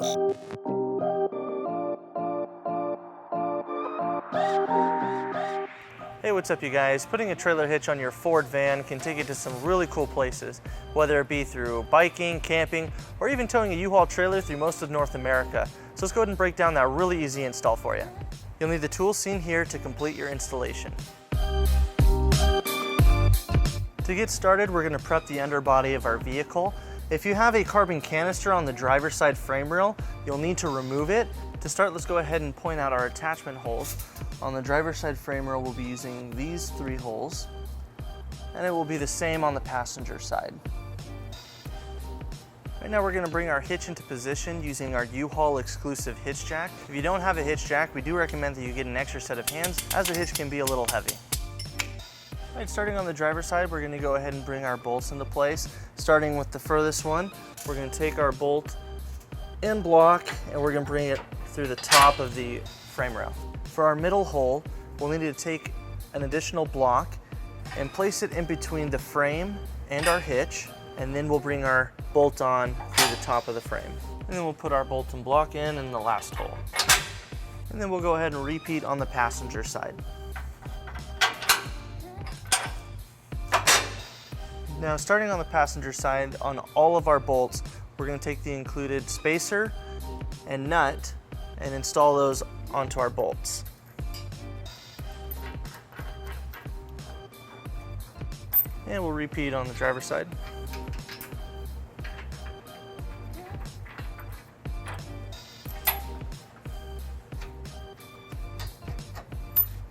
Hey, what's up you guys? Putting a trailer hitch on your Ford van can take you to some really cool places, whether it be through biking, camping, or even towing a U-Haul trailer through most of North America. So let's go ahead and break down that really easy install for you. You'll need the tools seen here to complete your installation. To get started, we're going to prep the underbody of our vehicle. If you have a carbon canister on the driver's side frame rail, you'll need to remove it. To start, let's go ahead and point out our attachment holes. On the driver's side frame rail, we'll be using these 3 holes, and it will be the same on the passenger side. Right now we're going to bring our hitch into position using our U-Haul exclusive hitch jack. If you don't have a hitch jack, we do recommend that you get an extra set of hands, as the hitch can be a little heavy. All right, starting on the driver's side, we're going to go ahead and bring our bolts into place. Starting with the furthest one, we're going to take our bolt and block, and we're going to bring it through the top of the frame rail. For our middle hole, we'll need to take an additional block and place it in between the frame and our hitch, and then we'll bring our bolt on through the top of the frame. And then we'll put our bolt and block in the last hole. And then we'll go ahead and repeat on the passenger side. Now, starting on the passenger side, on all of our bolts, we're going to take the included spacer and nut and install those onto our bolts. And we'll repeat on the driver's side.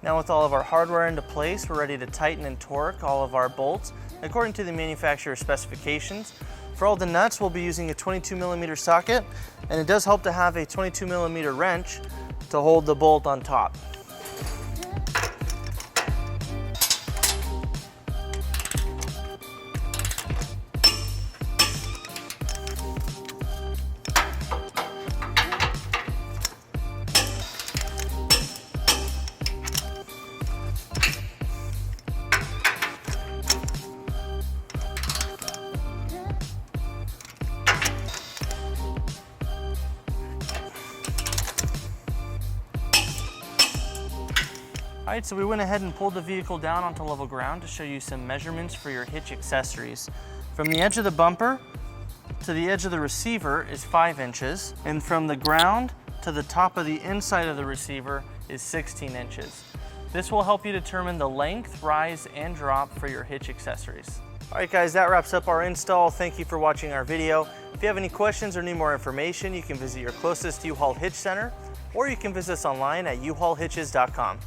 Now with all of our hardware into place, we're ready to tighten and torque all of our bolts according to the manufacturer's specifications. For all the nuts, we'll be using a 22mm socket, and it does help to have a 22mm wrench to hold the bolt on top. All right, so we went ahead and pulled the vehicle down onto level ground to show you some measurements for your hitch accessories. From the edge of the bumper to the edge of the receiver is 5 inches, and from the ground to the top of the inside of the receiver is 16 inches. This will help you determine the length, rise, and drop for your hitch accessories. All right guys, that wraps up our install. Thank you for watching our video. If you have any questions or need more information, you can visit your closest U-Haul Hitch Center, or you can visit us online at uhaulhitches.com.